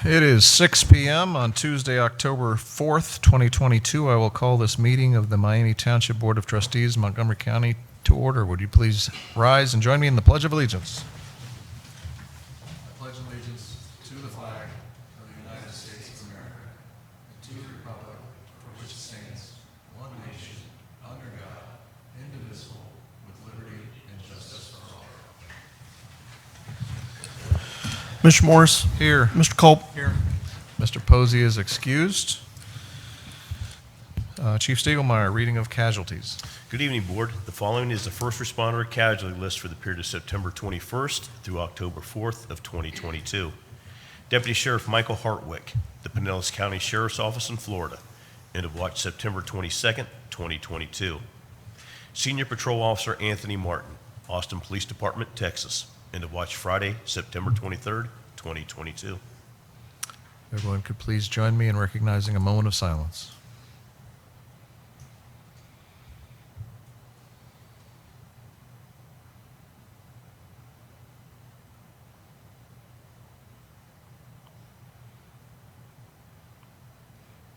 It is 6 p.m. on Tuesday, October 4th, 2022. I will call this meeting of the Miami Township Board of Trustees, Montgomery County, to order. Would you please rise and join me in the Pledge of Allegiance? I pledge allegiance to the flag of the United States of America, and to the republic for which it stands, one nation, under God, indivisible, with liberty and justice for all. Mr. Morris. Here. Mr. Culp. Here. Mr. Posey is excused. Chief Stiegelmeyer, reading of casualties. Good evening, Board. The following is the first responder casualty list for the period of September 21st through October 4th of 2022. Deputy Sheriff Michael Hartwick, the Pinellas County Sheriff's Office in Florida, end of watch September 22nd, 2022. Senior Patrol Officer Anthony Martin, Austin Police Department, Texas, end of watch Friday, September 23rd, 2022. Everyone could please join me in recognizing a moment of silence.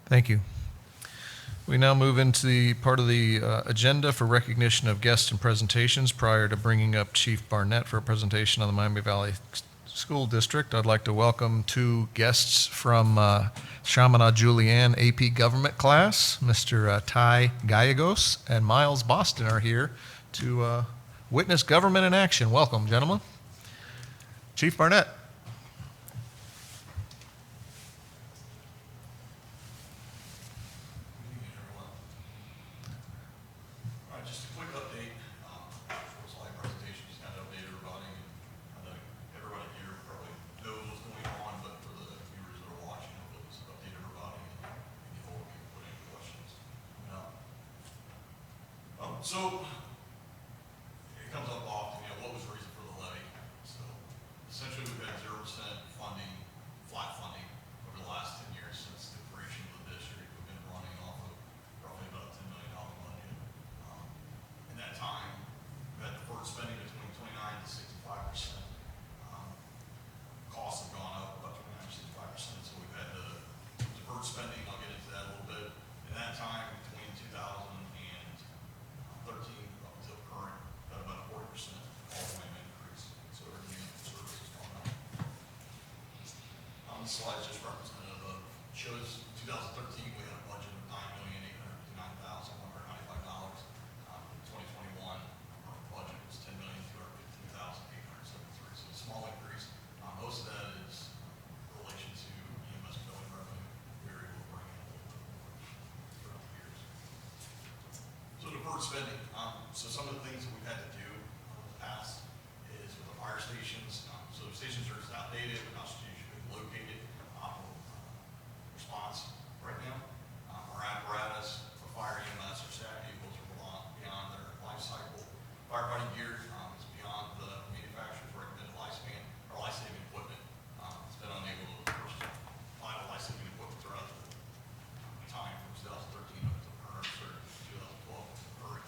Thank you. We now move into the part of the agenda for recognition of guests and presentations. Prior to bringing up Chief Barnett for a presentation on the Miami Valley School District, I'd like to welcome two guests from Chaminade Julienne AP Government class. Mr. Ty Gallegos and Miles Boston are here to witness government in action. Welcome, gentlemen. Chief Barnett. So it comes up often, what was the reason for the levy? So essentially we've had 0% funding, flat funding over the last 10 years since the creation of the district. We've been running off of roughly about a $10 million budget. In that time, we've had deferred spending between 29 to 65%. Costs have gone up about 29 to 65%, so we've had to deferred spending. I'll get into that a little bit. In that time, between 2013 up until current, got about a 40% all-time increase. So everything in the service has gone up. The slide is just representative of, shows 2013 we had a budget of $9,859,195. 2021, our budget was $10,215,873. So a small increase. Most of that is in relation to EMS billing revenue. We were able to bring in a little bit more throughout the years. So deferred spending. So some of the things that we've had to do in the past is with the fire stations. So the stations are just outdated, they're not strategically located. Response right now. Our apparatus for fire EMS or staff vehicles are beyond their life cycle. Firefighting gear is beyond the manufacturer's recommended lifespan. Our life-saving equipment has been unable to purchase vital life-saving equipment throughout the time from 2013 up to current, or 2012 to current.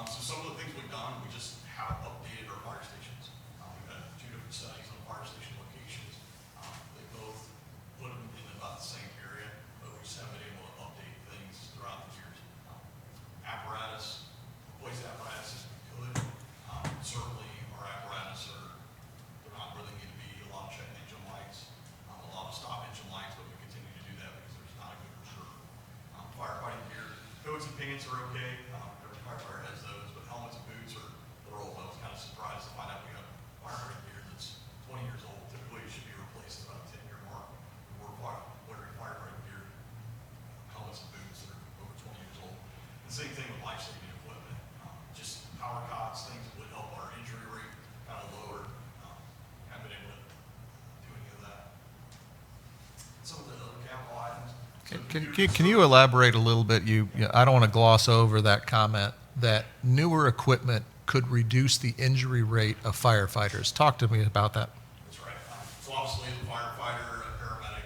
So some of the things we've done, we just have updated our fire stations. We've had two different studies on fire station locations. They both put them in about the same area, but we just haven't been able to update things throughout the years. Apparatus, replace apparatus as we could. Certainly our apparatus they're not where they need to be. A lot of check engine lights, a lot of stop engine lights, but we continue to do that because there's not a good reserve. Firefighting gear, coats and pants are okay. Every firefighter has those, but helmets and boots they're old. I was kind of surprised to find out we have firefighting gear that's 20 years old. Typically it should be replaced at about a 10-year mark. We're wearing firefighting gear, helmets and boots that are over 20 years old. The same thing with life-saving equipment. Just power cots, things that would help our injury rate kind of lower. Haven't been able to do any of that. Some of the other capital items. Can you elaborate a little bit? I don't want to gloss over that comment that newer equipment could reduce the injury rate of firefighters. Talk to me about that. That's right. So obviously the firefighter, paramedic,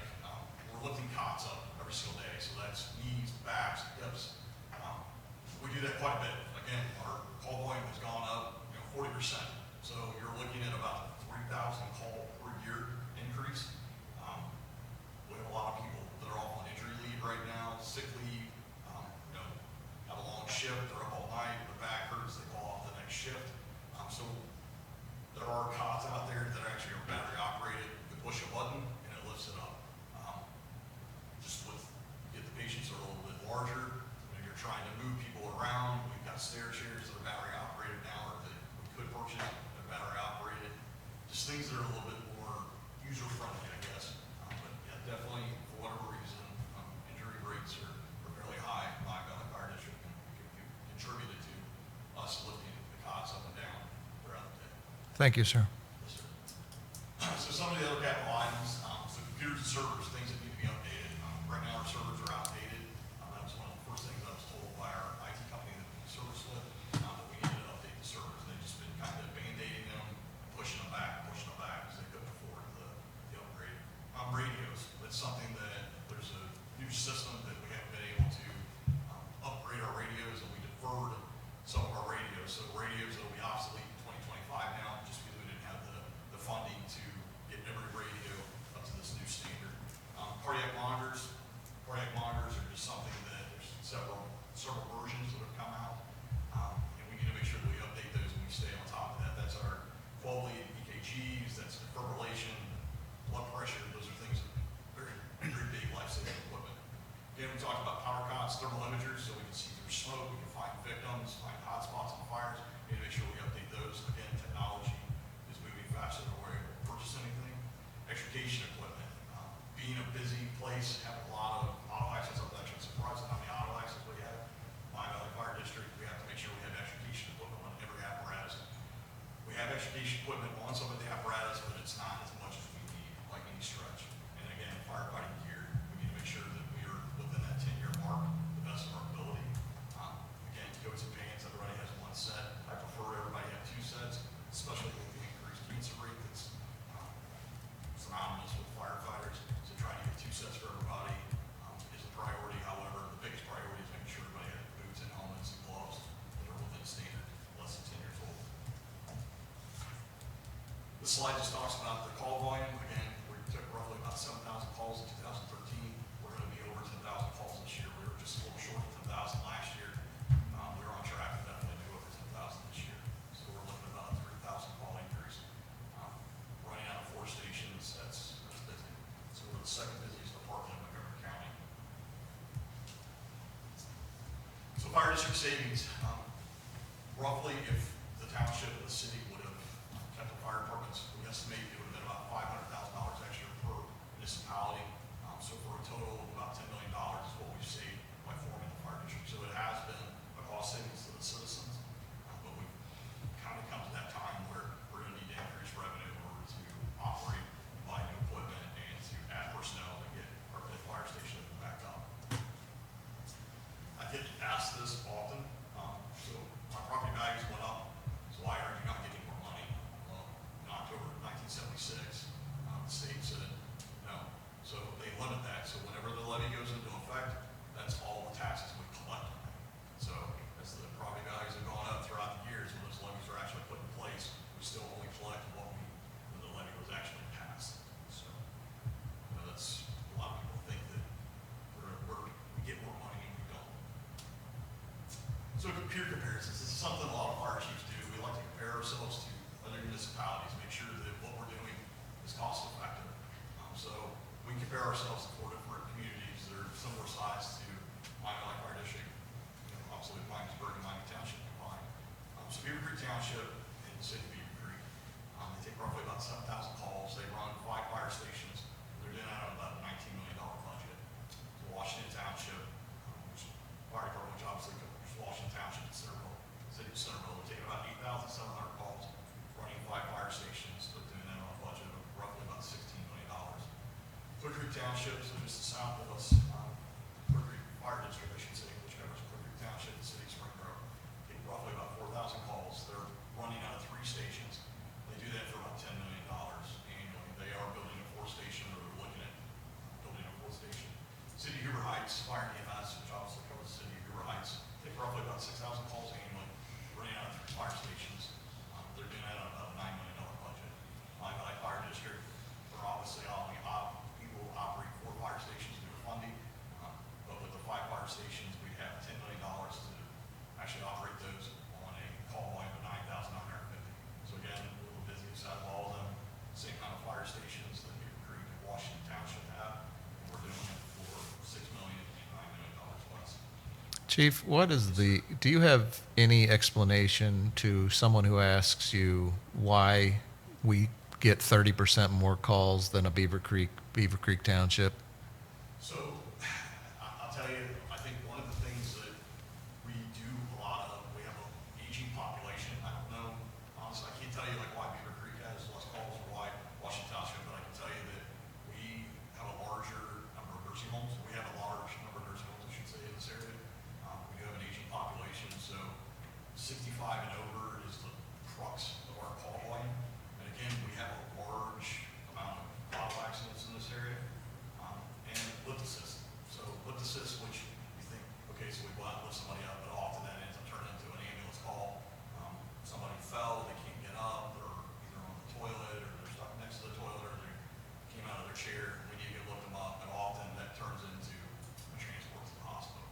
we're lifting cots up every single day. So that's knees, backs, hips. We do that quite a bit. Again, our call volume has gone up 40%. So you're looking at about 3,000 call per year increase. just things that are a little bit more user-friendly, I guess. But yeah, definitely, for whatever reason, injury rates are fairly high in my Valley Fire District, and contributed to us lifting the cots up and down throughout the day. Thank you, sir. Yes, sir. So some of the other capital items, so computers and servers, things that need to be updated. Right now, our servers are outdated. That was one of the first things I was told by our IT company that we service with, that we needed to update the servers. They've just been kind of band-aiding them, pushing them back, because they couldn't afford the upgrade. Radios, that's something that there's a new system that we haven't been able to upgrade our radios, and we deferred some of our radios. So radios that will be obsolete in 2025 now, just because we didn't have the funding to get every radio up to this new standard. Cardiac monitors are just something that there's several versions that have come out, and we need to make sure that we update those and we stay on top of that. That's our 12 lead EKGs, that's defibrillation, blood pressure. Those are things that are very big life-saving equipment. Again, we talked about power cots, thermal imagers, so we can see through smoke, we can find victims, find hotspots on fires. We need to make sure we update those. Again, technology is moving faster than we're able to purchase anything. Extrication equipment. Being a busy place, having a lot of auto access, I was actually surprised at how many auto access we have. My Valley Fire District, we have to make sure we have extrication equipment on every apparatus. We have extrication equipment on some of the apparatus, but it's not as much as we need, like any stretch. And again, firefighting gear, we need to make sure that we are within that 10-year mark, the best of our ability. Again, coats and pants, everybody has one set. I prefer everybody have two sets, especially with the increased cancer rate that's synonymous with firefighters. So trying to get two sets for everybody is a priority. However, the biggest priority is making sure everybody has boots and helmets and gloves that are within standard, less than 10 years old. This slide just talks about the call volume. Again, we took roughly about 7,000 calls in 2013. We're going to be over 10,000 calls this year. We were just a little short of 10,000 last year. We were on track to definitely do over 10,000 this year. So we're looking at about a 3,000 call increase. Running out of 4 stations, that's busy. So we're the second busiest department in Montgomery County. So fire district savings, roughly if the township and the city would have kept the fire departments, we estimate it would have been about $500,000 extra per municipality. So for a total of about $10 million is what we've saved by forming the fire district. So it has been a cost savings to the citizens, but we've kind of come to that time where we're going to need to increase revenue in order to operate, buy new equipment, and to add personnel to get our fifth fire station back up. I get asked this often. So my property values went up, so why are you not getting more money? Well, in October 1976, the state said no. So they limit that. So whenever the levy goes into effect, that's all the taxes we collect. So as the property values have gone up throughout the years, when those levies are actually put in place, we still only collect when the levy was actually passed. So that's, a lot of people think that we get more money and we don't. So peer comparisons, this is something a lot of fire chiefs do. We like to compare ourselves to other municipalities, make sure that what we're doing is cost effective. So we compare ourselves to 4 different communities that are similar size to my Valley Fire District, obviously Miamisburg and Miami Township combined. So Beaver Creek Township and the city of Beaver Creek, they take roughly about 7,000 calls. They run 5 fire stations. They're doing that on about a $19 million budget. So Washington Township, which fire department, which obviously covers Washington Township and Centerville, city of Centerville, they're taking about 8,700 calls, running 5 fire stations. They're doing that on a budget of roughly about $16 million. Clear Creek Township, so just south of us, Clear Creek Fire District, I should say, which covers Clear Creek Township, the city of Spring Grove, take roughly about 4,000 calls. They're running out of 3 stations. They do that for about $10 million annually. They are building a 4th station, or they're looking at building a 4th station. City of Huber Heights, Fire and EMS, which obviously covers the city of Huber Heights, take roughly about 6,000 calls annually, running out of 3 fire stations. They're doing that on about a $9 million budget. My Valley Fire District, they're obviously only people operate 4 fire stations due to funding, but with the 5 fire stations, we have $10 million to actually operate those on a call volume of 9,950. So again, a little busy inside of all of them, same kind of fire stations that Beaver Creek and Washington Township have, and we're doing it for $6 million and $9 million less. Chief, do you have any explanation to someone who asks you why we get 30% more calls than a Beaver Creek Township? So, I'll tell you, I think one of the things that we do a lot of, we have an aging population. I don't know, honestly, I can't tell you like why Beaver Creek has less calls or why Washington Township, but I can tell you that we have a larger number of nursing homes. We have a large number of nursing homes, I should say, in this area. We do have an aging population, so 65 and over is the crux of our call volume. And again, we have a large amount of auto accidents in this area. And lift assist. So lift assist, which you think, okay, so we go out and lift somebody up, but often that ends up turning into an ambulance call. Somebody fell, they can't get up, they're either on the toilet, or they're stuck next to the toilet, or they came out of their chair, and we need to lift them up, and often that turns into a transport to the hospital.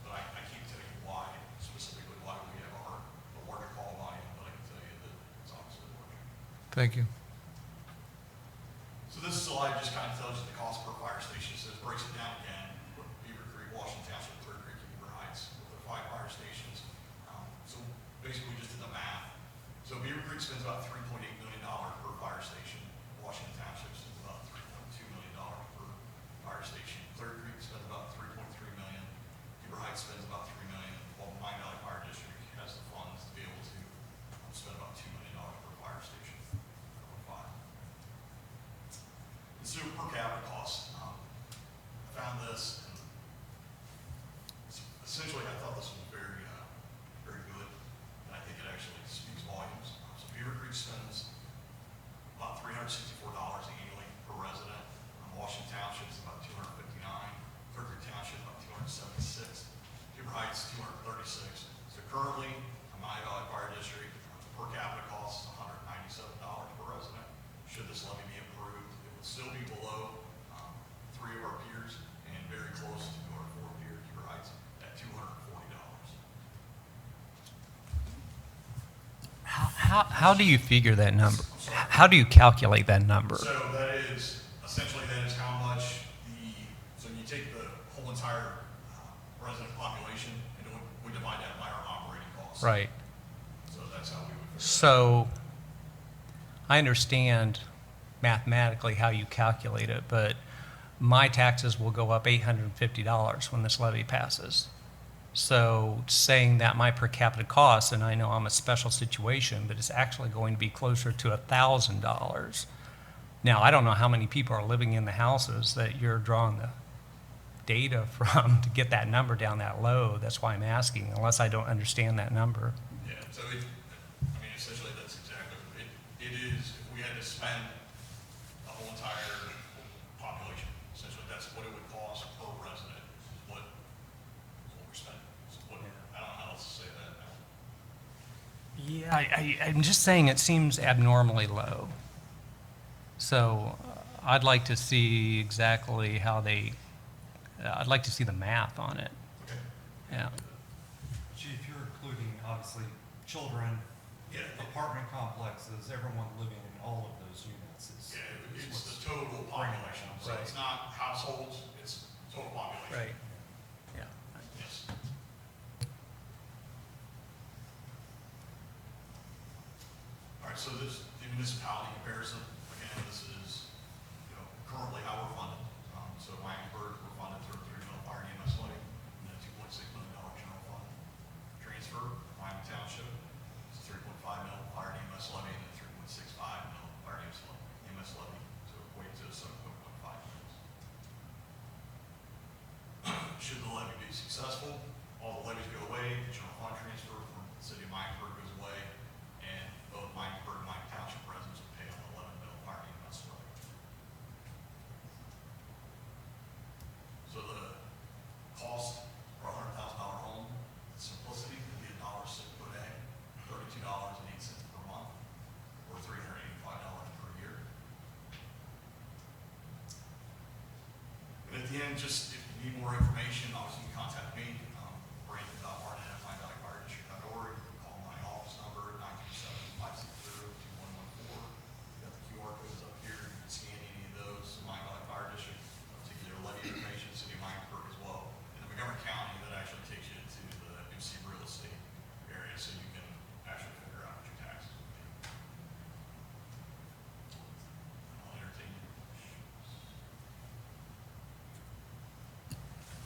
But I can't tell you why, specifically why we have a larger call volume, but I can tell you that it's obviously larger. Thank you. So this slide just kind of tells you the cost per fire station. So it breaks it down again. Beaver Creek, Washington Township, Clear Creek, and Beaver Heights with the 5 fire stations. So basically we just did the math. So Beaver Creek spends about $3.8 million per fire station. Washington Township spends about $3.2 million per fire station. Clear Creek spends about $3.3 million. Beaver Heights spends about $3 million. While the Pine Valley Fire District has the funds to be able to spend about $2 million per fire station. So per capita cost, I found this, and essentially I thought this was very, very good, and I think it actually speaks volumes. So Beaver Creek spends about $364 annually per resident. Washington Township is about $259. Clear Creek Township about $276. Beaver Heights $236. So currently, my Valley Fire District per capita cost is $197 per resident. Should this levy be approved, it would still be below 3 of our peers and very close to our 4 peer, Beaver Heights, at $240. How do you figure that number? How do you calculate that number? So that is, essentially that is how much so you take the whole entire resident population and we divide that by our operating costs. Right. So that's how we would figure that. So I understand mathematically how you calculate it, but my taxes will go up $850 when this levy passes. So saying that my per capita cost, and I know I'm a special situation, but it's actually going to be closer to $1,000. Now, I don't know how many people are living in the houses that you're drawing the data from to get that number down that low. That's why I'm asking, unless I don't understand that number. Yeah, so essentially that's exactly, it is, if we had to spend the whole entire population, essentially that's what it would cost per resident, is what we're spending. I don't know how else to say that now. Yeah, I'm just saying it seems abnormally low. So I'd like to see exactly how I'd like to see the math on it. Okay. Yeah. Chief, you're including obviously children, Yeah, apartment complexes, everyone living in all of those units. it's the total population, so it's not households, it's total population. Right. Yeah. Yes. All right, so this, the municipality comparison, again, this is, currently how we're funded. So Miamisburg, we're funded through a $3 million fire and EMS levy, and a $2.6 million general fund transfer. Miami Township is a $3.5 million fire and EMS levy, and a $3.65 million fire and EMS levy, to equate to $7.15 million. Should the levy be successful, all the levies go away, the general fund transfer from the city of Miamisburg goes away, and both Miamisburg and Miami Township residents will pay on the $11 million fire and EMS levy. So the cost for a $100,000 home, simplicity could be $1.06 per day, $32.08 per month, or $385 per year. And at the end, just if you need more information, obviously you can contact me, Brandon.Martin@MyValleyFireDistrict.org. Call my office number at 937-560-2114. Got the QR codes up here. You can scan any of those. My Valley Fire District, particular levy information, City of Miamisburg as well. And then Montgomery County, that actually takes you to the MC real estate area, so you can actually figure out what your taxes would be.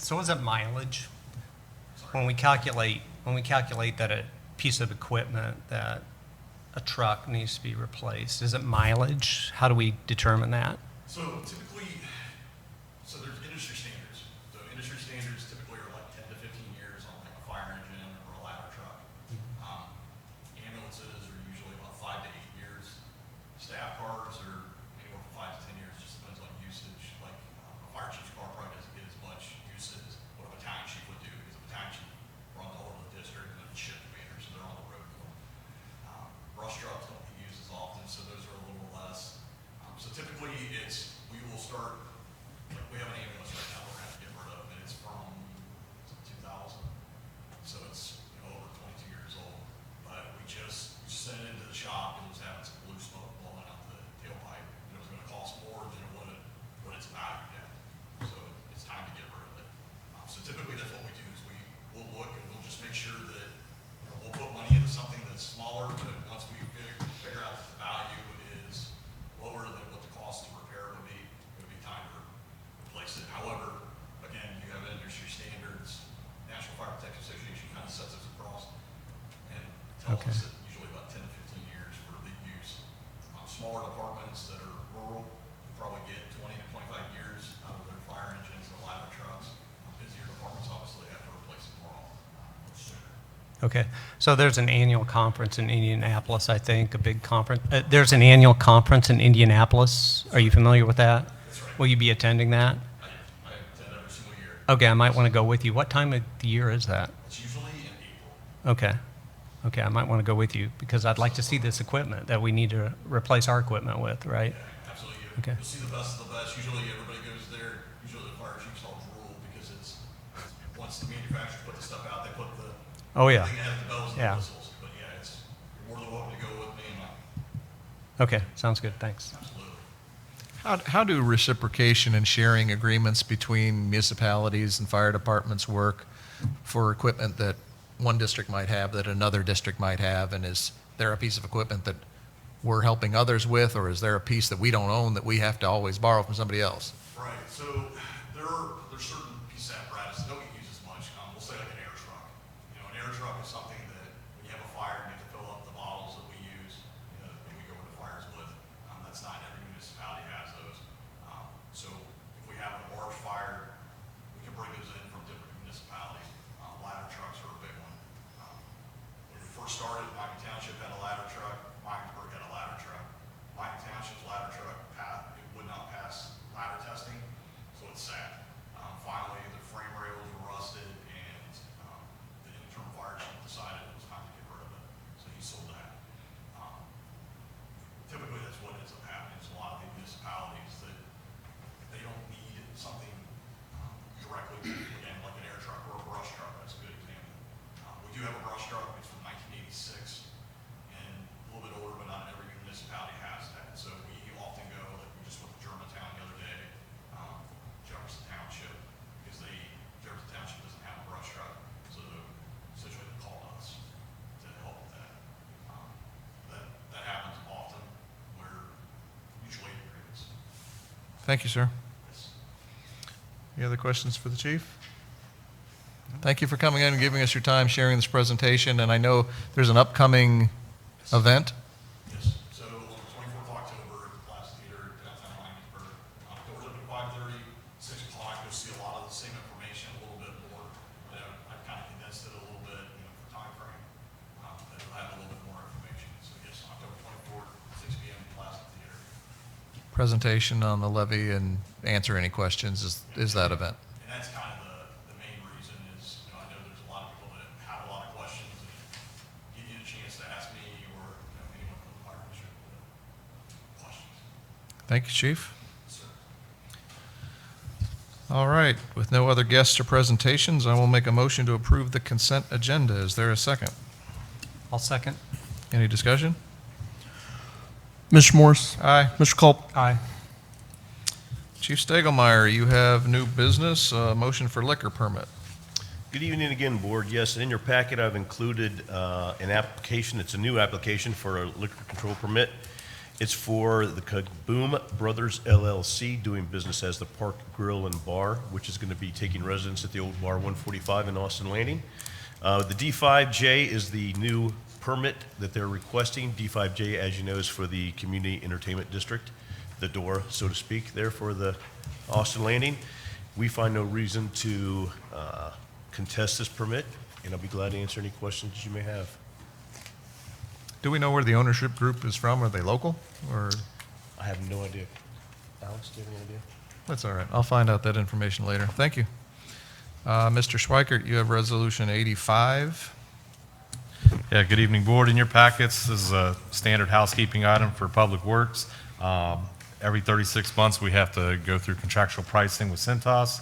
So is it mileage? When we calculate that a piece of equipment, that a truck needs to be replaced, is it mileage? How do we determine that? So typically, so there's industry standards. So industry standards typically are like 10 to 15 years on like a fire engine or a ladder truck. Ambulances are usually about 5 to 8 years. Staff cars are anywhere from 5 to 10 years, just depends on usage. Like a fire chief's car probably doesn't get as much use as what a battalion chief would do, because a battalion chief runs all over the district and then shift commanders, so they're on the road more. Brush trucks don't get used as often, so those are a little less. So typically we will start, like we have an ambulance right now we're gonna have to get rid of, and it's from 2000. So it's, over 22 years old. But we just sent it into the shop, it was having some blue smoke blowing out the tailpipe, and it was gonna cost more than what it's valued at. So it's time to get rid of it. So typically that's what we do, is we'll look and we'll just make sure that, we'll put money into something that's smaller, but once we figure out that the value is lower than what the cost to repair would be, it would be time to replace it. However, again, you have industry standards, National Fire Protection Association kind of sets us across and tells Okay. us that usually about 10 to 15 years for the use. Smaller departments that are rural probably get 20 to 25 years out of their fire engines and ladder trucks. Busier departments obviously have to replace it more often, much sooner. Okay, so there's an annual conference in Indianapolis, I think, a big conference. There's an annual conference in Indianapolis. Are you familiar with that? That's right. Will you be attending that? I attend every single year. Okay, I might want to go with you. What time of the year is that? It's usually in April. Okay. Okay, I might want to go with you because I'd like to see this equipment that we need to replace our equipment with, right? Yeah, absolutely. Okay. You'll see the best of the best. Usually everybody goes there. Usually the fire chiefs all drool because it's once the manufacturers put the stuff out, they put the Oh, yeah. thing that has the bells and Yeah. the whistles. But yeah, you're more than welcome to go with me, and Okay, sounds good. Thanks. absolutely. How do reciprocation and sharing agreements between municipalities and fire departments work for equipment that one district might have that another district might have? And is there a piece of equipment that we're helping others with, or is there a piece that we don't own that we have to always borrow from somebody else? Right. So there's certain pieces of apparatus that don't get used as much. We'll say like an air truck. An air truck is something that when you have a fire and you have to fill up the bottles that we use, that we go into fires with. That's not every municipality has those. So if we have a large fire, we can bring those in from different municipalities. Ladder trucks are a big one. When we first started, Miami Township had a ladder truck. Miamisburg had a ladder truck. Miami Township's ladder truck it would not pass ladder testing, so it's sad. Finally, the frame rails were rusted, and the interim fire chief decided it was time to get rid of it, so he sold that. Typically, that's what ends up happening. Is a lot of the municipalities that they don't need something directly, again, like an air truck or a brush truck. That's a good example. We do have a brush truck. It's from 1986 and a little bit older, but not every municipality has that. So we often go, like we just went to Germantown the other day, Jefferson Township, because Jefferson Township doesn't have a brush truck, so essentially they called us to help with that. That happens often. We're mutual aid agreements. Thank you, sir. Yes. Any other questions for the chief? Thank you for coming in and giving us your time, sharing this presentation, and I know there's an upcoming event. Yes, so on the 24th of October, at the Glass Theater, downtown Miamisburg, doors open at 5:30, 6 o'clock, you'll see a lot of the same information, a little bit more. I've kind of condensed it a little bit, for time frame, but it'll have a little bit more information. So yes, October 24th, 6 p.m. Glass Theater. Presentation on the levy and answer any questions is that event. And that's kind of the main reason is, I know there's a lot of people that have a lot of questions and give you the chance to ask me or, anyone from the fire district questions. Thank you, chief. Yes, sir. All right, with no other guests or presentations, I will make a motion to approve the consent agenda. Is there a second? I'll second. Any discussion? Mr. Morris? Aye. Mr. Culp? Aye. Chief Stegelmeyer, you have new business, motion for liquor permit. Good evening again, Board. Yes, in your packet, I've included an application. It's a new application for a liquor control permit. It's for the Kaboom Brothers LLC, doing business as the Park Grill and Bar, which is going to be taking residence at the old Bar 145 in Austin Landing. The D5J is the new permit that they're requesting. D5J, as you know, is for the Community Entertainment District, the door, so to speak, there for the Austin Landing. We find no reason to contest this permit, and I'll be glad to answer any questions you may have. Do we know where the ownership group is from? Are they local, or? I have no idea. Alex, do you have any idea? That's all right. I'll find out that information later. Thank you. Mr. Schweikert, you have Resolution 85. Yeah, good evening, Board. In your packets, this is a standard housekeeping item for Public Works. Every 36 months, we have to go through contractual pricing with Cintas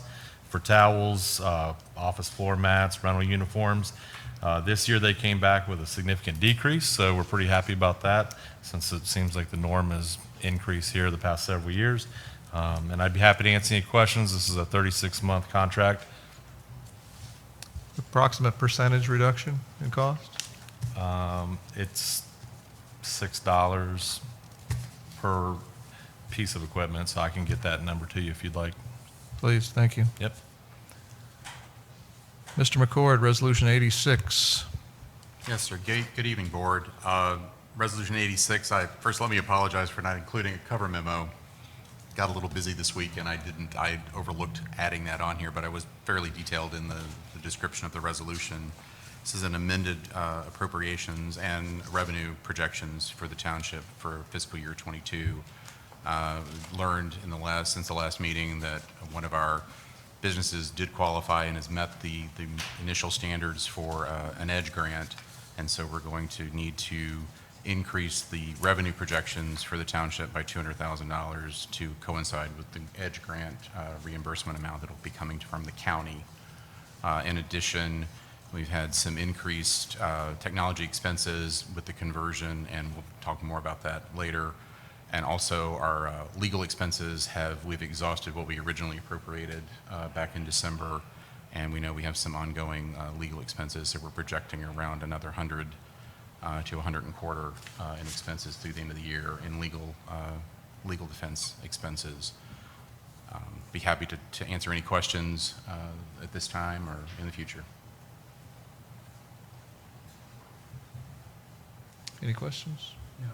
for towels, office floor mats, rental uniforms. This year, they came back with a significant decrease, so we're pretty happy about that, since it seems like the norm has increased here the past several years. And I'd be happy to answer any questions. This is a 36-month contract. Approximate percentage reduction in cost? It's $6 per piece of equipment, so I can get that number to you if you'd like. Please, thank you. Yep. Mr. McCord, Resolution 86. Yes, sir. Good evening, Board. Resolution 86, first let me apologize for not including a cover memo. Got a little busy this week and I overlooked adding that on here, but I was fairly detailed in the description of the resolution. This is an amended appropriations and revenue projections for the township for fiscal year 22. Learned since the last meeting that one of our businesses did qualify and has met the initial standards for an EDGE grant, and so we're going to need to increase the revenue projections for the township by $200,000 to coincide with the EDGE grant reimbursement amount that will be coming from the county. In addition, we've had some increased technology expenses with the conversion, and we'll talk more about that later. And also our legal expenses we've exhausted what we originally appropriated back in December, and we know we have some ongoing legal expenses, so we're projecting around another 100 to 125 in expenses through the end of the year in legal defense expenses. Be happy to answer any questions at this time or in the future. Any questions? No.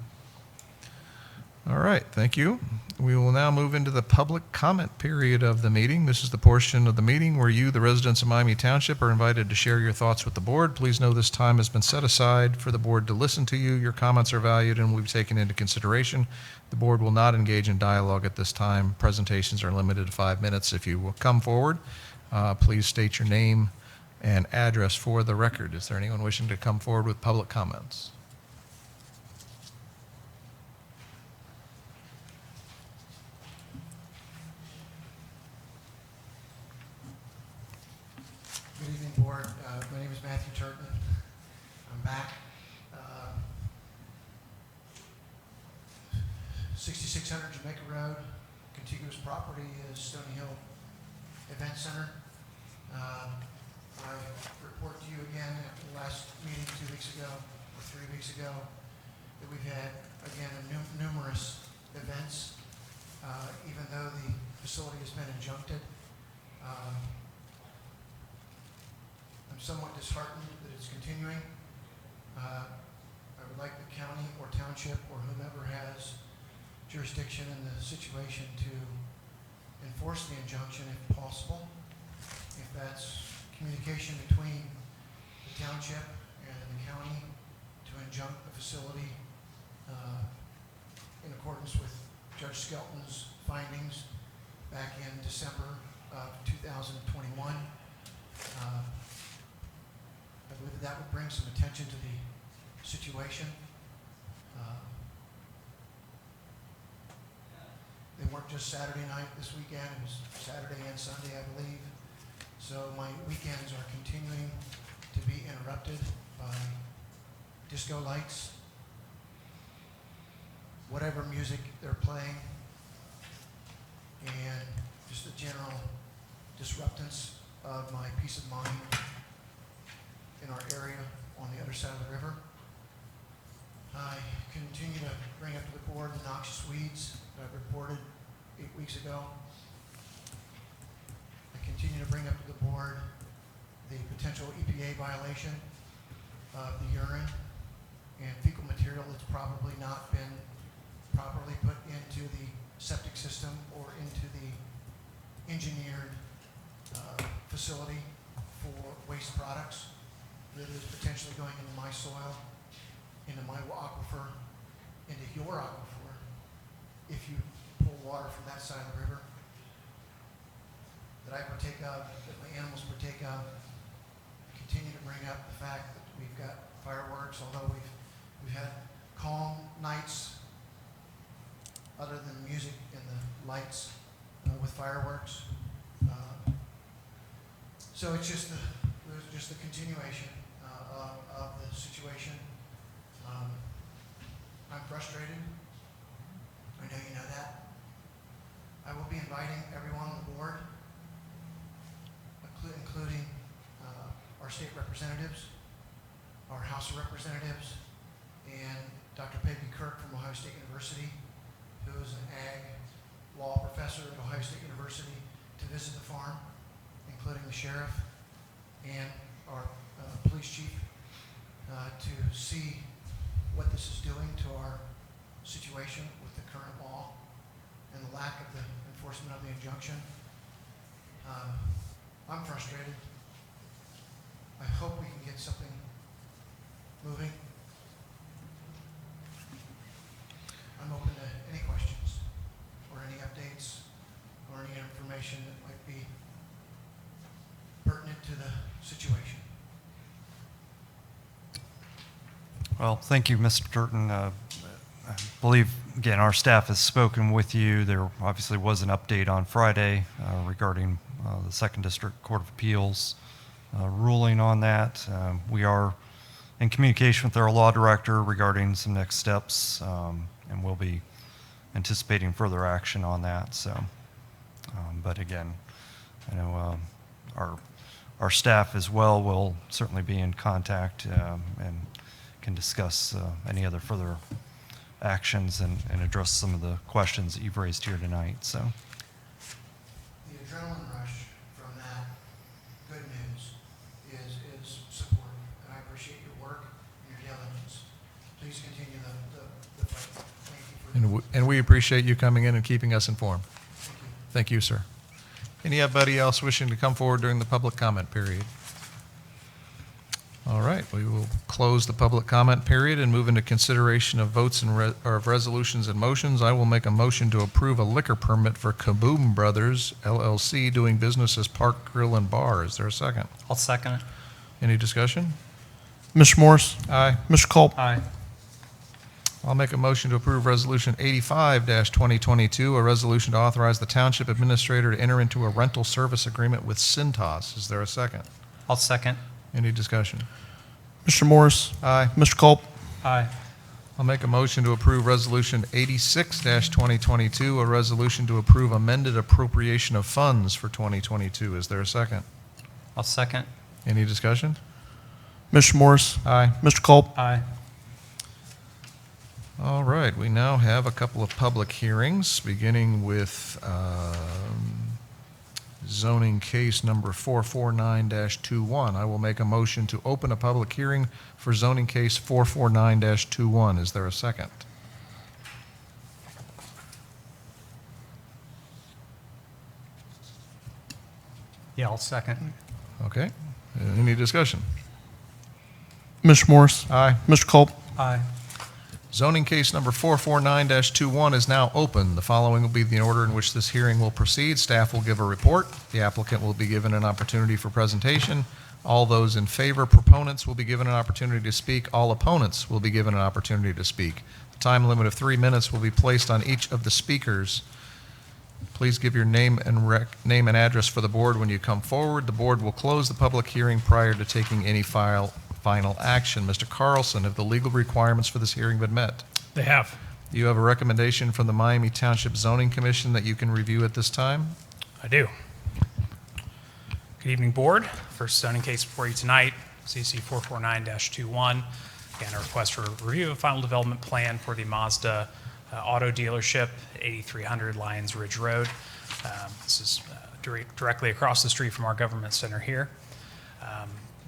All right, thank you. We will now move into the public comment period of the meeting. This is the portion of the meeting where you, the residents of Miami Township, are invited to share your thoughts with the board. Please know this time has been set aside for the board to listen to you. Your comments are valued and will be taken into consideration. The board will not engage in dialogue at this time. Presentations are limited to 5 minutes. If you will come forward, please state your name and address for the record. Is there anyone wishing to come forward with public comments? Good evening, Board. My name is Matthew Turton. I'm back. 6600 Jamaica Road, contiguous property is Stony Hill Event Center. I report to you again after the last meeting 2 weeks ago, or 3 weeks ago, that we've had, again, numerous events, even though the facility has been injuncted. I'm somewhat disheartened that it's continuing. I would like the county or township or whomever has jurisdiction in the situation to enforce the injunction if possible. If that's communication between the township and the county to injunct the facility in accordance with Judge Skelton's findings back in December of 2021. I believe that would bring some attention to the situation. They weren't just Saturday night this weekend, it was Saturday and Sunday, I believe. So my weekends are continuing to be interrupted by disco lights, whatever music they're playing, and just a general disruptance of my peace of mind in our area on the other side of the river. I continue to bring up to the board the noxious weeds that I reported 8 weeks ago. I continue to bring up to the board the potential EPA violation of the urine and fecal material that's probably not been properly put into the septic system or into the engineered facility for waste products that is potentially going into my soil, into my aquifer, into your aquifer, if you pull water from that side of the river, that I partake of, that my animals partake of. I continue to bring up the fact that we've got fireworks, although we've had calm nights other than the music and the lights with fireworks. So it's just the continuation of the situation. I'm frustrated. I know you know that. I will be inviting everyone on the board, including our state representatives, our House of Representatives, and Dr. Peggy Kirk from Ohio State University, who is an ag law professor at Ohio State University, to visit the farm, including the sheriff and our police chief, to see what this is doing to our situation with the current law and the lack of the enforcement of the injunction. I'm frustrated. I hope we can get something moving. I'm open to any questions or any updates or any information that might be pertinent to the situation. Well, thank you, Mr. Turton. I believe, again, our staff has spoken with you. There obviously was an update on Friday regarding the Second District Court of Appeals ruling on that. We are in communication with our law director regarding some next steps, and we'll be anticipating further action on that. So, but again, I know our staff as well will certainly be in contact and can discuss any other further actions and address some of the questions that you've raised here tonight. So, The adrenaline rush from that good news is supportive, and I appreciate your work and your diligence. Please continue the fight. Thank you for And we appreciate you coming in and keeping us informed. Thank you. Thank you, sir. Anybody else wishing to come forward during the public comment period? All right, we will close the public comment period and move into consideration of votes and or of resolutions and motions. I will make a motion to approve a liquor permit for Kaboom Brothers LLC doing business as Park Grill and Bar. Is there a second? I'll second it. Any discussion? Mr. Morris? Aye. Mr. Culp? Aye. I'll make a motion to approve Resolution 85-2022, a resolution to authorize the Township Administrator to enter into a rental service agreement with Cintas. Is there a second? I'll second. Any discussion? Mr. Morris? Aye. Mr. Culp? Aye. I'll make a motion to approve Resolution 86-2022, a resolution to approve amended appropriation of funds for 2022. Is there a second? I'll second. Any discussion? Mr. Morris? Aye. Mr. Culp? Aye. All right, we now have a couple of public hearings, beginning with zoning case number 449-21. I will make a motion to open a public hearing for zoning case 449-21. Is there a second? Yeah, I'll second. Okay. Any discussion? Mr. Morris? Aye. Mr. Culp? Aye. Zoning case number 449-21 is now open. The following will be the order in which this hearing will proceed. Staff will give a report. The applicant will be given an opportunity for presentation. All those in favor, proponents, will be given an opportunity to speak. All opponents will be given an opportunity to speak. The time limit of 3 minutes will be placed on each of the speakers. Please give your name and address for the board when you come forward. The board will close the public hearing prior to taking any final action. Mr. Carlson, have the legal requirements for this hearing been met? They have. You have a recommendation from the Miami Township Zoning Commission that you can review at this time? I do. Good evening, Board. First zoning case before you tonight, CC 449-21. Again, a request for review of final development plan for the Mazda auto dealership, 8300 Lions Ridge Road. This is directly across the street from our government center here.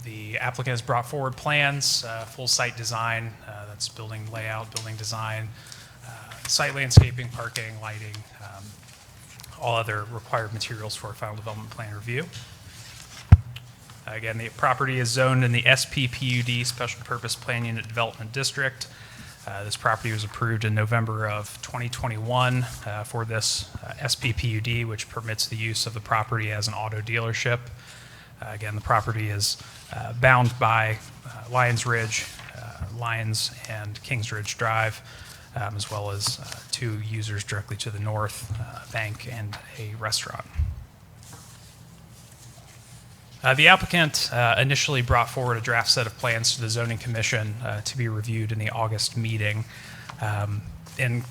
The applicant has brought forward plans, full site design, that's building layout, building design, site landscaping, parking, lighting, all other required materials for a final development plan review. Again, the property is zoned in the SPPUD, Special Purpose Plan Unit Development District. This property was approved in November of 2021 for this SPPUD, which permits the use of the property as an auto dealership. Again, the property is bound by Lions Ridge, Lions and Kings Ridge Drive, as well as two users directly to the north, a bank and a restaurant. The applicant initially brought forward a draft set of plans to the Zoning Commission to be reviewed in the August meeting. In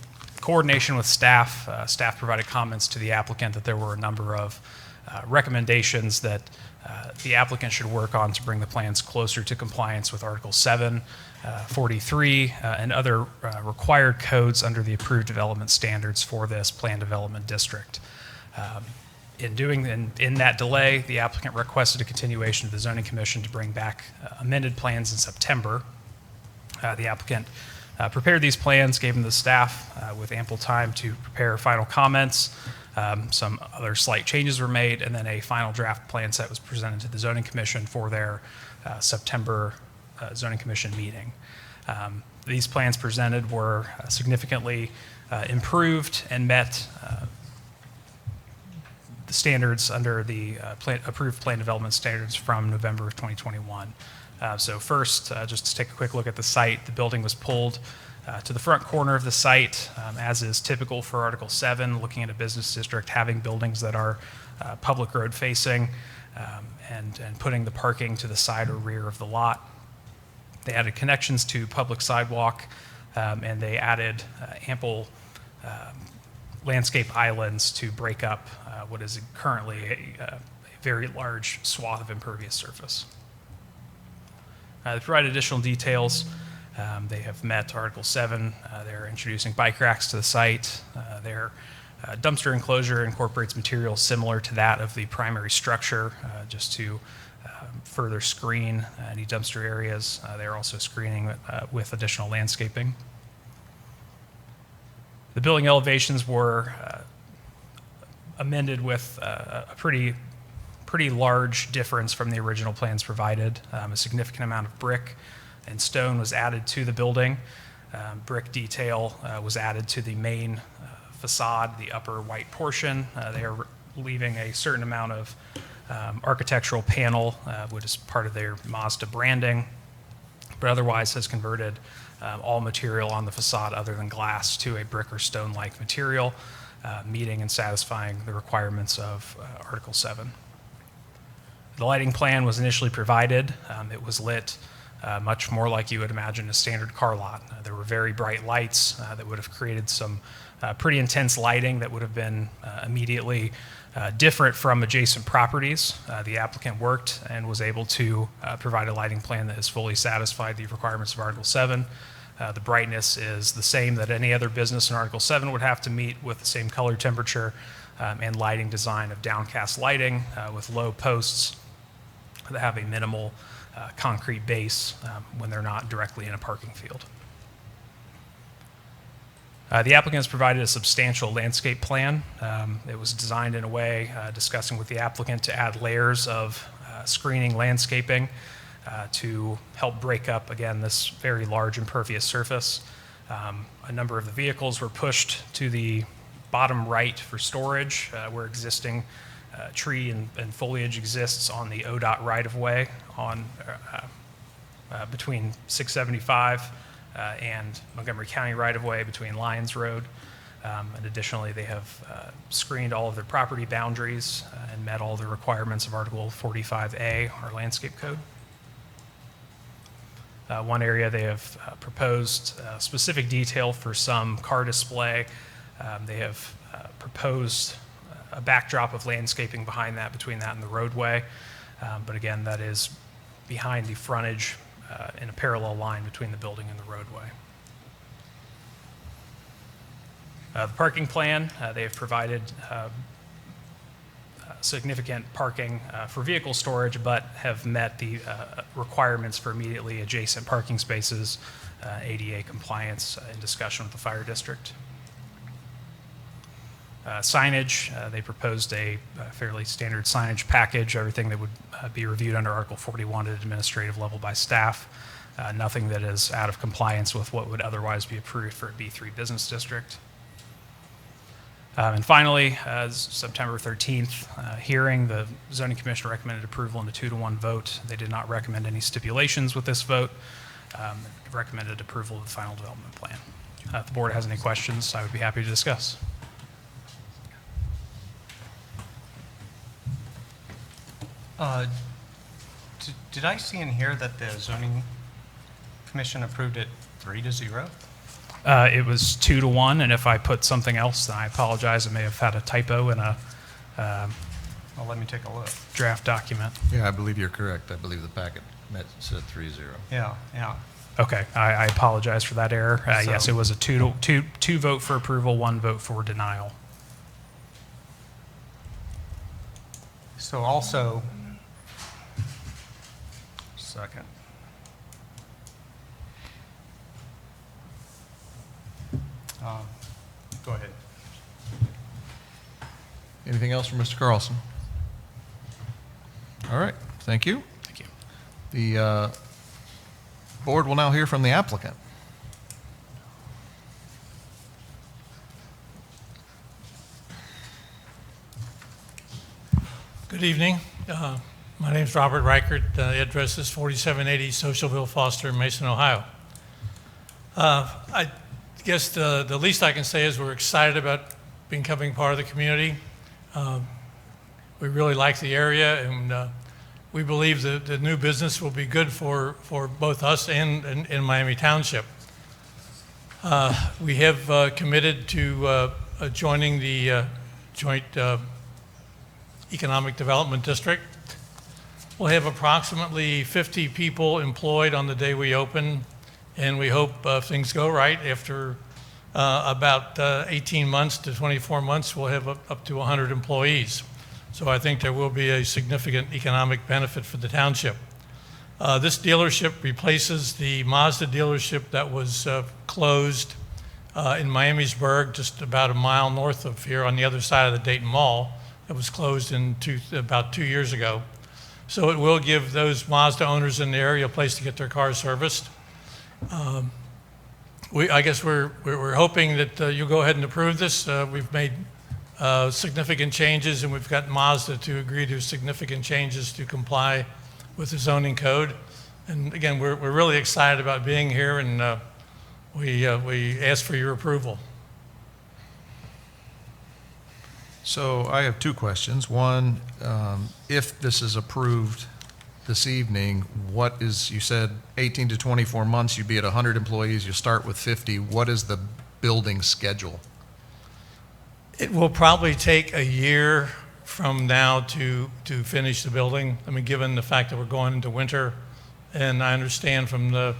coordination with staff, staff provided comments to the applicant that there were a number of recommendations that the applicant should work on to bring the plans closer to compliance with Article 7, 43, and other required codes under the approved development standards for this plan development district. In that delay, the applicant requested a continuation to the Zoning Commission to bring back amended plans in September. The applicant prepared these plans, gave them to the staff with ample time to prepare final comments. Some other slight changes were made, and then a final draft plan set was presented to the Zoning Commission for their September Zoning Commission meeting. These plans presented were significantly improved and met the standards under the approved plan development standards from November of 2021. So first, just to take a quick look at the site, the building was pulled to the front corner of the site, as is typical for Article 7, looking at a business district having buildings that are public road facing, and putting the parking to the side or rear of the lot. They added connections to public sidewalk, and they added ample landscape islands to break up what is currently a very large swath of impervious surface. They provide additional details. They have met Article 7. They're introducing bike racks to the site. Their dumpster enclosure incorporates materials similar to that of the primary structure, just to further screen any dumpster areas. They're also screening with additional landscaping. The building elevations were amended with a pretty large difference from the original plans provided. A significant amount of brick and stone was added to the building. Brick detail was added to the main facade, the upper white portion. They are leaving a certain amount of architectural panel, which is part of their Mazda branding, but otherwise has converted all material on the facade other than glass to a brick or stone-like material, meeting and satisfying the requirements of Article 7. The lighting plan was initially provided. It was lit much more like you would imagine a standard car lot. There were very bright lights that would have created some pretty intense lighting that would have been immediately different from adjacent properties. The applicant worked and was able to provide a lighting plan that has fully satisfied the requirements of Article 7. The brightness is the same that any other business in Article 7 would have to meet, with the same color temperature and lighting design of downcast lighting with low posts that have a minimal concrete base when they're not directly in a parking field. The applicant has provided a substantial landscape plan. It was designed in a way, discussing with the applicant, to add layers of screening landscaping to help break up, again, this very large impervious surface. A number of the vehicles were pushed to the bottom right for storage, where existing tree and foliage exists on the ODOT right-of-way on between 675 and Montgomery County right-of-way between Lyons Road. And additionally, they have screened all of their property boundaries and met all the requirements of Article 45A, our landscape code. One area they have proposed specific detail for some car display. They have proposed a backdrop of landscaping behind that, between that and the roadway. But again, that is behind the frontage in a parallel line between the building and the roadway. The parking plan, they have provided significant parking for vehicle storage, but have met the requirements for immediately adjacent parking spaces, ADA compliance in discussion with the fire district. Signage, they proposed a fairly standard signage package, everything that would be reviewed under Article 41 at administrative level by staff, nothing that is out of compliance with what would otherwise be approved for a B3 business district. And finally, September 13th hearing, the Zoning Commission recommended approval in a 2-to-1 vote. They did not recommend any stipulations with this vote. Recommended approval of the final development plan. If the board has any questions, I would be happy to discuss. Did I see in here that the zoning commission approved it 3-0? It was 2-to-1, and if I put something else, then I apologize. I may have had a typo in a Well, let me take a look. draft document. Yeah, I believe you're correct. I believe the packet said 3-0. Yeah. Okay, I apologize for that error. Yes, So- it was a two vote for approval, 1 vote for denial. So also, second. Go ahead. Anything else from Mr. Carlson? All right, thank you. Thank you. The board will now hear from the applicant. Good evening. My name is Robert Reichert. The address is 4780 Socialville Foster, Mason, Ohio. I guess the least I can say is we're excited about becoming part of the community. We really like the area, and we believe that the new business will be good for both us and in Miami Township. We have committed to joining the joint Economic Development District. We'll have approximately 50 people employed on the day we open, and we hope if things go right, after about 18 months to 24 months, we'll have up to 100 employees. So I think there will be a significant economic benefit for the township. This dealership replaces the Mazda dealership that was closed in Miamisburg, just about a mile north of here on the other side of the Dayton Mall. It was closed about 2 years ago. So it will give those Mazda owners in the area a place to get their cars serviced. I guess we're hoping that you'll go ahead and approve this. We've made significant changes, and we've got Mazda to agree to significant changes to comply with the zoning code. And again, we're really excited about being here, and we ask for your approval. So I have 2 questions. One, if this is approved this evening, what is, you said 18 to 24 months, you'd be at 100 employees, you start with 50. What is the building schedule? It will probably take a year from now to finish the building. I mean, given the fact that we're going into winter, and I understand from the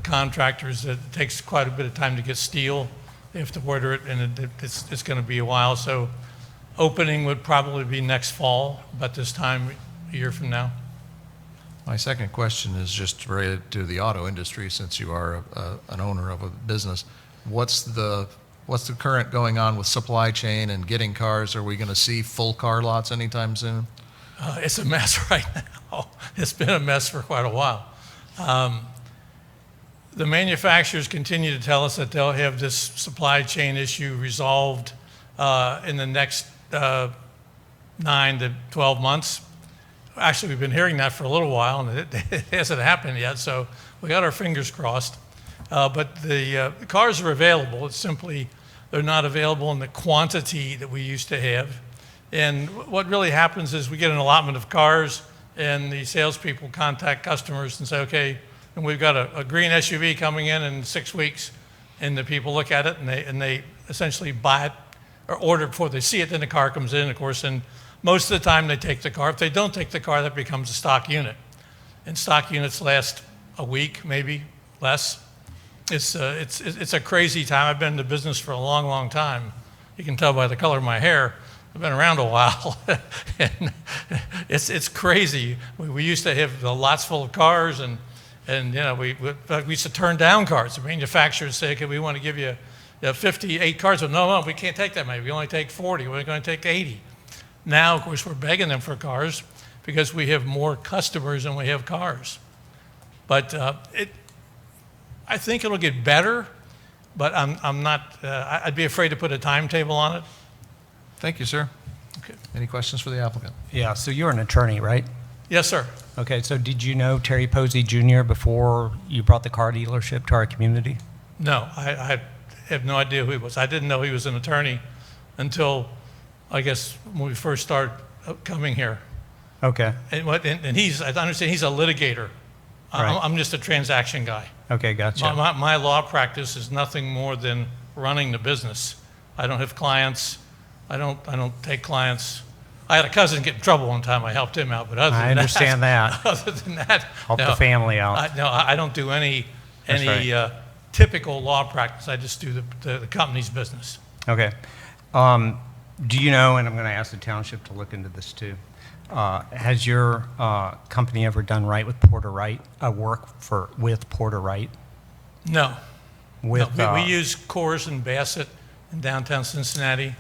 contractors that it takes quite a bit of time to get steel. They have to order it, and it's going to be a while. So opening would probably be next fall, about this time, a year from now. My second question is just related to the auto industry, since you are an owner of a business. What's the current going on with supply chain and getting cars? Are we going to see full car lots anytime soon? It's a mess right now. It's been a mess for quite a while. The manufacturers continue to tell us that they'll have this supply chain issue resolved in the next 9 to 12 months. Actually, we've been hearing that for a little while, and it hasn't happened yet, so we got our fingers crossed. But the cars are available. It's simply they're not available in the quantity that we used to have. And what really happens is we get an allotment of cars, and the salespeople contact customers and say, okay, and we've got a green SUV coming in 6 weeks, and the people look at it, and they essentially buy it or order it before they see it. Then the car comes in, of course, and most of the time they take the car. If they don't take the car, that becomes a stock unit. And stock units last a week, maybe less. It's a crazy time. I've been in the business for a long, long time. You can tell by the color of my hair. I've been around a while. And it's crazy. We used to have the lots full of cars, and we used to turn down cars. The manufacturers say, okay, we want to give you 58 cars. But no, we can't take that many. We only take 40. We're going to take 80. Now, of course, we're begging them for cars because we have more customers than we have cars. But I think it'll get better, but I'm not, I'd be afraid to put a timetable on it. Thank you, sir. Okay. Any questions for the applicant? Yeah, so you're an attorney, right? Yes, sir. Okay, so did you know Terry Posey Jr. before you brought the car dealership to our community? No, I have no idea who he was. I didn't know he was an attorney until, I guess, when we first started coming here. Okay, And he's, I understand he's a litigator. Right. I'm just a transaction guy. okay, gotcha. My law practice is nothing more than running the business. I don't have clients. I don't take clients. I had a cousin get in trouble one time. I helped him out, but other than I understand that. Other than that, Help no, the family out. I don't do any That's right. typical law practice. I just do the company's business. Okay. Do you know, and I'm going to ask the township to look into this too, has your company ever done right with Porter Wright, with Porter Wright? No. With, No, we use Coors and Bassett in downtown Cincinnati.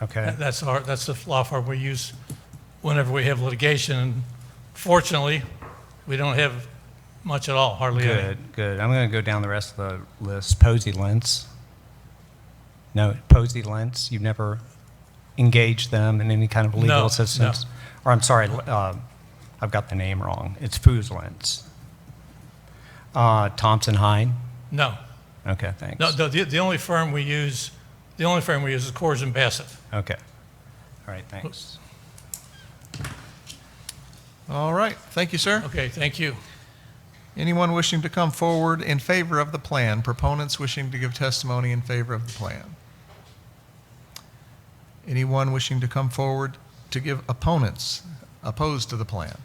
okay. That's the law firm we use whenever we have litigation. And fortunately, we don't have much at all, hardly any. Good, good. I'm going to go down the rest of the list. Posey Lentz. No, Posey Lentz. You've never engaged them in any kind of legal No, assistance? Or I'm sorry, I've got the name wrong. It's Foos Lentz. Thompson Hine. No. Okay, thanks. No, the only firm we use is Coors and Bassett. Okay. All right, thanks. All right, thank you, sir. Okay, thank you. Anyone wishing to come forward in favor of the plan? Proponents wishing to give testimony in favor of the plan? Anyone wishing to come forward to give opponents opposed to the plan?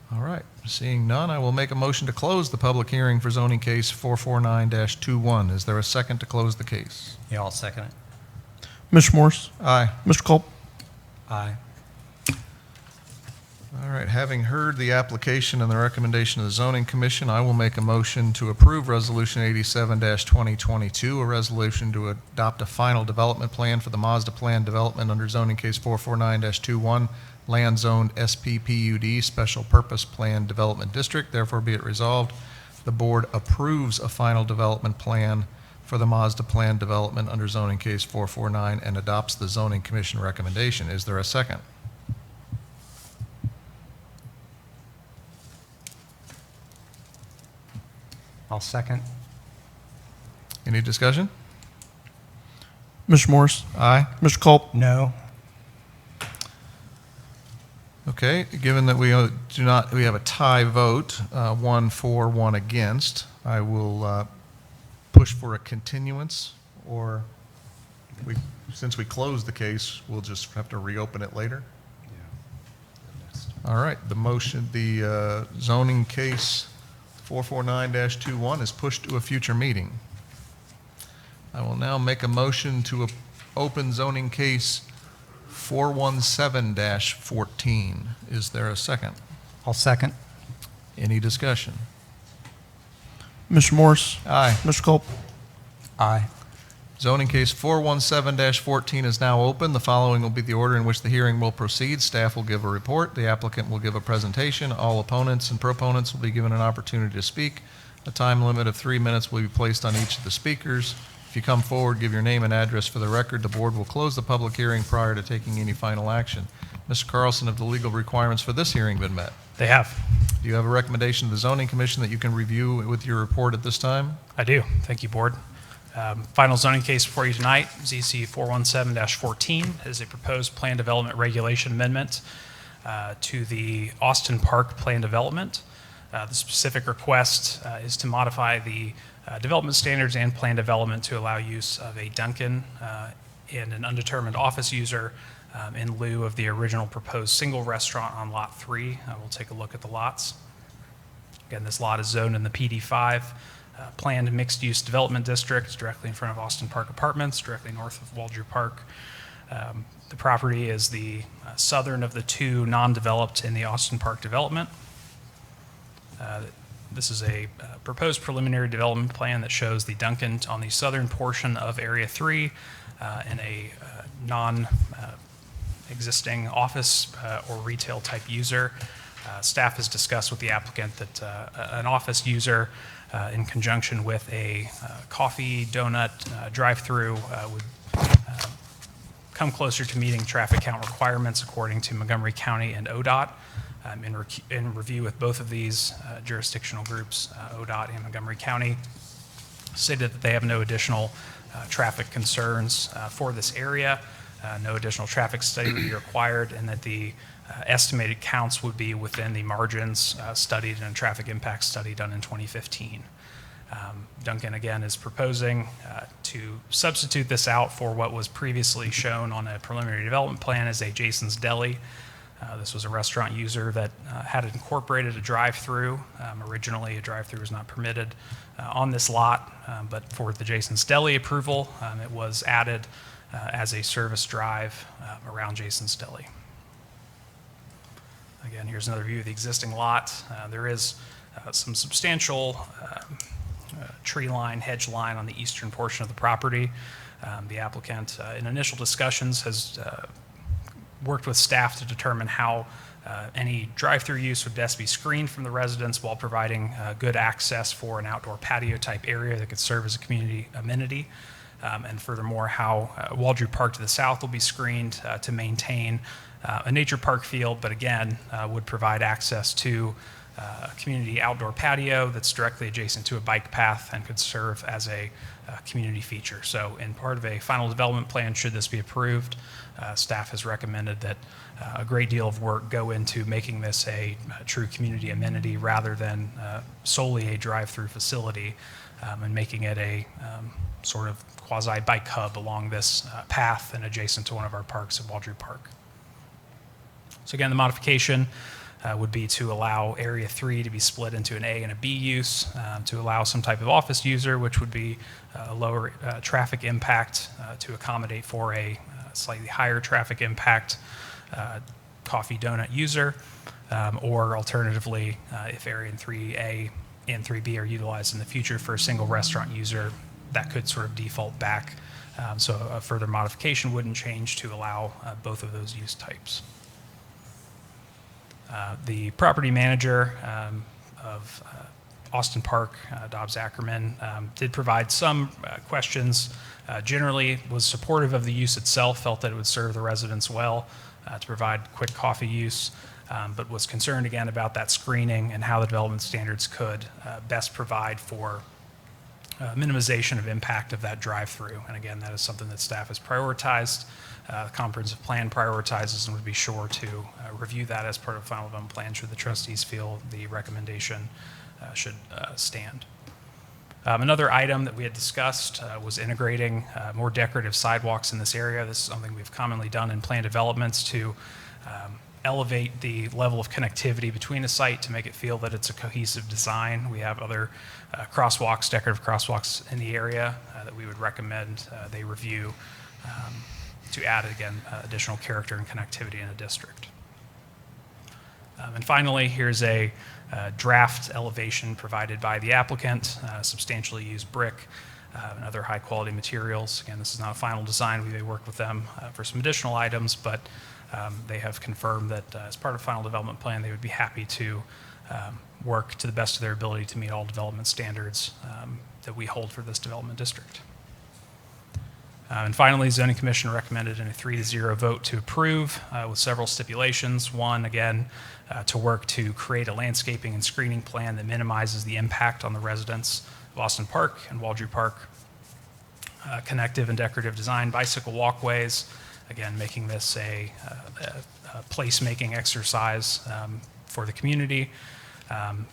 All right, seeing none, I will make a motion to close the public hearing for zoning case 449-21. Is there a second to close the case? Yeah, I'll second it. Mr. Morse? Aye. Mr. Culp? Aye. All right, having heard the application and the recommendation of the zoning commission, I will make a motion to approve Resolution 87-2022, a resolution to adopt a final development plan for the Mazda Plan development under zoning case 449-21, land zoned SPPUD, Special Purpose Plan Development District. Therefore be it resolved, the board approves a final development plan for the Mazda Plan development under zoning case 449 and adopts the zoning commission recommendation. Is there a second? I'll second. Any discussion? Mr. Morse? Aye. Mr. Culp? No. Okay, given that we have a tie vote, 1 for, 1 against, I will push for a continuance, or since we closed the case, we'll just have to reopen it later. All right, the zoning case 449-21 is pushed to a future meeting. I will now make a motion to open zoning case 417-14. Is there a second? I'll second. Any discussion? Mr. Morse? Aye. Mr. Culp? Aye. Zoning case 417-14 is now open. The following will be the order in which the hearing will proceed. Staff will give a report. The applicant will give a presentation. All opponents and proponents will be given an opportunity to speak. A time limit of 3 minutes will be placed on each of the speakers. If you come forward, give your name and address for the record. The board will close the public hearing prior to taking any final action. Mr. Carlson, have the legal requirements for this hearing been met? They have. Do you have a recommendation of the zoning commission that you can review with your report at this time? I do. Thank you, board. Final zoning case before you tonight, ZC 417-14, is a proposed plan development regulation amendment to the Austin Park plan development. The specific request is to modify the development standards and plan development to allow use of a Dunkin' and an undetermined office user in lieu of the original proposed single restaurant on Lot 3. We'll take a look at the lots. Again, this lot is zoned in the PD5 planned mixed-use development district directly in front of Austin Park Apartments, directly north of Waldrew Park. The property is the southern of the two non-developed in the Austin Park development. This is a proposed preliminary development plan that shows the Dunkin' on the southern portion of Area 3 and a non-existing office or retail type user. Staff has discussed with the applicant that an office user in conjunction with a coffee donut drive-through would come closer to meeting traffic count requirements according to Montgomery County and ODOT. In review with both of these jurisdictional groups, ODOT and Montgomery County, stated that they have no additional traffic concerns for this area, no additional traffic study would be required, and that the estimated counts would be within the margins studied in a traffic impact study done in 2015. Duncan, again, is proposing to substitute this out for what was previously shown on a preliminary development plan as a Jason's Deli. This was a restaurant user that had incorporated a drive-through. Originally, a drive-through was not permitted on this lot, but for the Jason's Deli approval, it was added as a service drive around Jason's Deli. Again, here's another view of the existing lot. There is some substantial tree line, hedge line on the eastern portion of the property. The applicant, in initial discussions, has worked with staff to determine how any drive-through use would best be screened from the residents while providing good access for an outdoor patio type area that could serve as a community amenity. And furthermore, how Waldrew Park to the south will be screened to maintain a nature park field, but again, would provide access to a community outdoor patio that's directly adjacent to a bike path and could serve as a community feature. So in part of a final development plan, should this be approved, staff has recommended that a great deal of work go into making this a true community amenity rather than solely a drive-through facility, and making it a sort of quasi-bike hub along this path and adjacent to one of our parks at Waldrew Park. So again, the modification would be to allow Area 3 to be split into an A and a B use, to allow some type of office user, which would be a lower traffic impact, to accommodate for a slightly higher traffic impact coffee donut user, or alternatively, if Area 3A and 3B are utilized in the future for a single restaurant user, that could sort of default back. So a further modification wouldn't change to allow both of those use types. The property manager of Austin Park, Dobbs Ackerman, did provide some questions. Generally was supportive of the use itself, felt that it would serve the residents well to provide quick coffee use, but was concerned again about that screening and how the development standards could best provide for minimization of impact of that drive-through. And again, that is something that staff has prioritized. The comprehensive plan prioritizes and would be sure to review that as part of final development plan should the trustees feel the recommendation should stand. Another item that we had discussed was integrating more decorative sidewalks in this area. This is something we've commonly done in plan developments to elevate the level of connectivity between a site to make it feel that it's a cohesive design. We have other crosswalks, decorative crosswalks in the area that we would recommend they review to add, again, additional character and connectivity in a district. And finally, here's a draft elevation provided by the applicant, substantially used brick and other high-quality materials. Again, this is not a final design. We may work with them for some additional items, but they have confirmed that as part of final development plan, they would be happy to work to the best of their ability to meet all development standards that we hold for this development district. And finally, Zoning Commission recommended in a 3-0 vote to approve with several stipulations. One, again, to work to create a landscaping and screening plan that minimizes the impact on the residents of Austin Park and Waldrew Park. Connective and decorative design bicycle walkways, again, making this a place-making exercise for the community.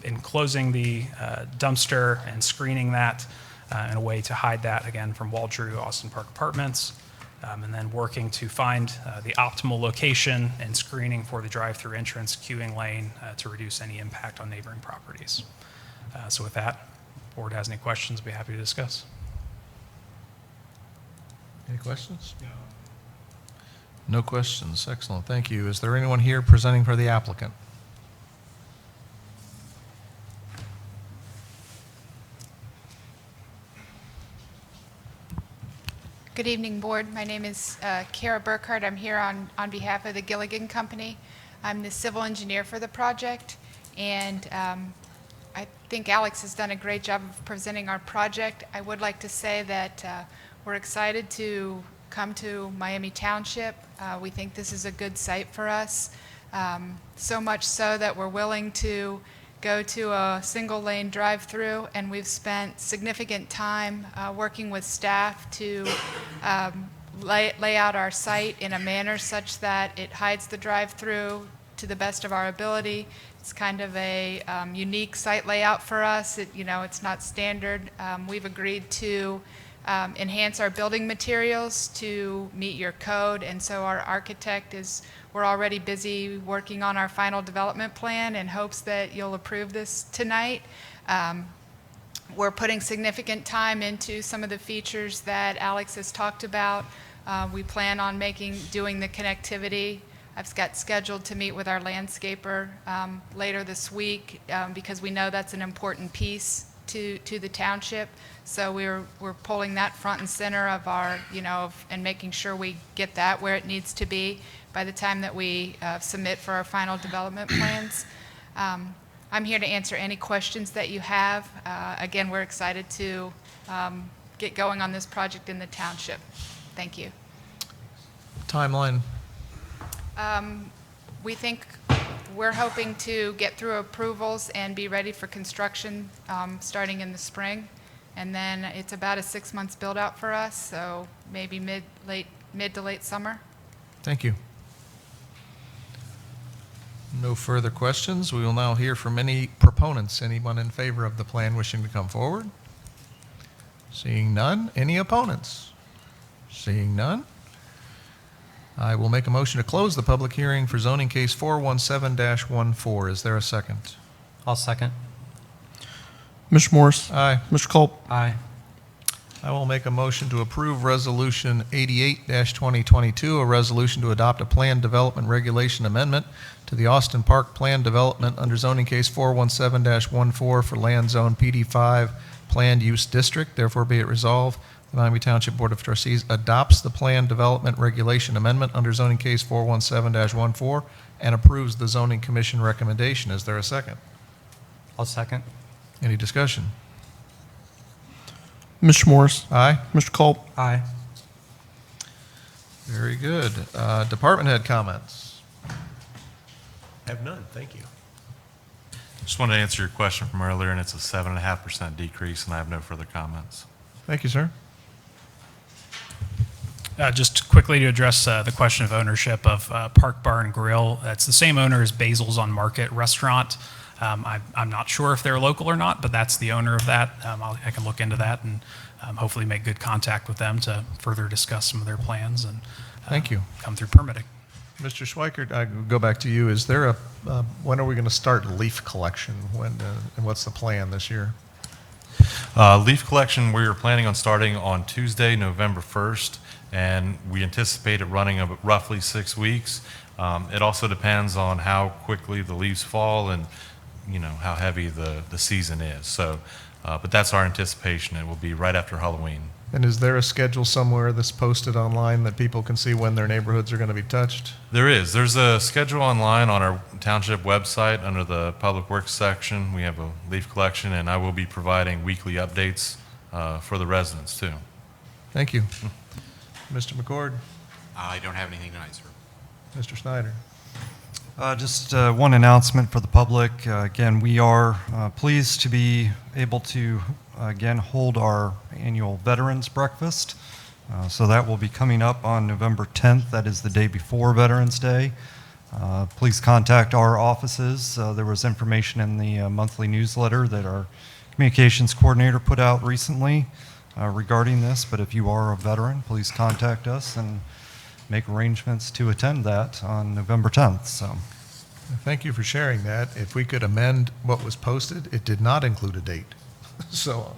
Enclosing the dumpster and screening that in a way to hide that, again, from Waldrew Austin Park Apartments. and then working to find the optimal location and screening for the drive-through entrance queuing lane to reduce any impact on neighboring properties. So with that, if the board has any questions, I'd be happy to discuss. Any questions? No questions. Excellent. Thank you. Is there anyone here presenting for the applicant? Good evening, Board. My name is Kara Burkhardt. I'm here on behalf of the Gilligan Company. I'm the civil engineer for the project, and I think Alex has done a great job of presenting our project. I would like to say that we're excited to come to Miami Township. We think this is a good site for us, so much so that we're willing to go to a single-lane drive-through, and we've spent significant time working with staff to lay out our site in a manner such that it hides the drive-through to the best of our ability. It's kind of a unique site layout for us. It's not standard. We've agreed to enhance our building materials to meet your code, and so our architect we're already busy working on our final development plan in hopes that you'll approve this tonight. We're putting significant time into some of the features that Alex has talked about. We plan on doing the connectivity. I've got scheduled to meet with our landscaper later this week because we know that's an important piece to the township. So we're pulling that front and center of our, and making sure we get that where it needs to be by the time that we submit for our final development plans. I'm here to answer any questions that you have. Again, we're excited to get going on this project in the township. Thank you. Timeline? We think we're hoping to get through approvals and be ready for construction starting in the spring. And then it's about a 6 months build out for us, so maybe mid to late summer. Thank you. No further questions. We will now hear from any proponents. Anyone in favor of the plan wishing to come forward? Seeing none. Any opponents? Seeing none. I will make a motion to close the public hearing for zoning case 417-14. Is there a second? I'll second. Mr. Morris? Aye. Mr. Culp? Aye. I will make a motion to approve Resolution 88-2022, a resolution to adopt a plan development regulation amendment to the Austin Park Plan Development under zoning case 417-14 for land zone PD5 planned use district. Therefore be it resolved, the Miami Township Board of Trustees adopts the plan development regulation amendment under zoning case 417-14 and approves the zoning commission recommendation. Is there a second? I'll second. Any discussion? Mr. Morris? Aye. Mr. Culp? Aye. Very good. Department head comments. Have none, thank you. Just wanted to answer your question from earlier, and it's a 7.5% decrease, and I have no further comments. Thank you, sir. Just quickly to address the question of ownership of Park Bar and Grill. It's the same owner as Basil's on Market Restaurant. I'm not sure if they're local or not, but that's the owner of that. I can look into that and hopefully make good contact with them to further discuss some of their plans and Thank you. come through permitting. Mr. Schweikert, I go back to you. Is there when are we going to start leaf collection? And what's the plan this year? Leaf collection, we are planning on starting on Tuesday, November 1st, and we anticipate it running roughly 6 weeks. It also depends on how quickly the leaves fall and how heavy the season is. So, but that's our anticipation. It will be right after Halloween. And is there a schedule somewhere that's posted online that people can see when their neighborhoods are going to be touched? There is. There's a schedule online on our township website under the Public Works section. We have a leaf collection, and I will be providing weekly updates for the residents, too. Thank you. Mr. McCord? I don't have anything tonight, sir. Mr. Snyder? Just one announcement for the public. Again, we are pleased to be able to again hold our annual Veterans Breakfast. So that will be coming up on November 10th. That is the day before Veterans Day. Please contact our offices. There was information in the monthly newsletter that our communications coordinator put out recently. regarding this, but if you are a veteran, please contact us and make arrangements to attend that on November 10th. So, Thank you for sharing that. If we could amend what was posted, it did not include a date. So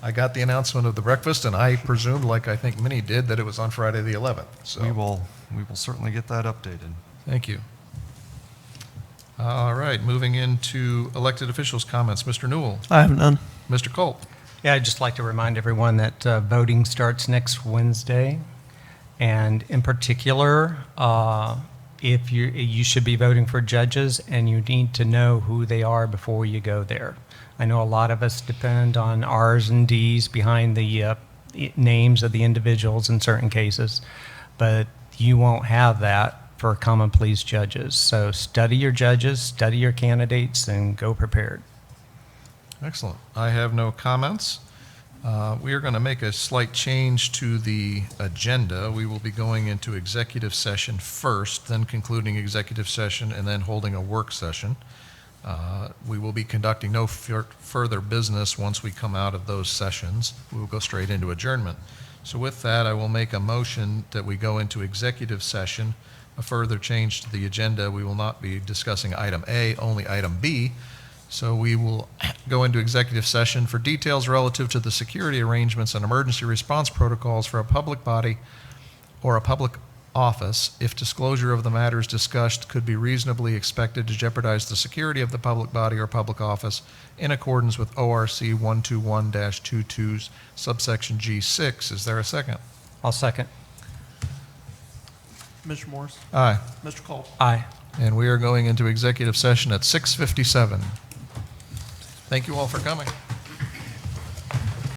I got the announcement of the breakfast, and I presumed, like I think many did, that it was on Friday the 11th. So we will certainly get that updated. Thank you. All right, moving into elected officials' comments. Mr. Newell, I have none. Mr. Culp. Yeah, I'd just like to remind everyone that voting starts next Wednesday. And in particular, if you should be voting for judges, and you need to know who they are before you go there. I know a lot of us depend on R's and D's behind the names of the individuals in certain cases, but you won't have that for common pleas judges. So study your judges, study your candidates, and go prepared. Excellent. I have no comments. We are going to make a slight change to the agenda. We will be going into executive session first, then concluding executive session, and then holding a work session. We will be conducting no further business once we come out of those sessions. We will go straight into adjournment. So with that, I will make a motion that we go into executive session. A further change to the agenda, we will not be discussing item A, only item B. So we will go into executive session for details relative to the security arrangements and emergency response protocols for a public body or a public office if disclosure of the matters discussed could be reasonably expected to jeopardize the security of the public body or public office in accordance with ORC 121-22 subsection G6. Is there a second? I'll second. Mr. Morris? Aye. Mr. Culp? Aye. And we are going into executive session at 6:57. Thank you all for coming.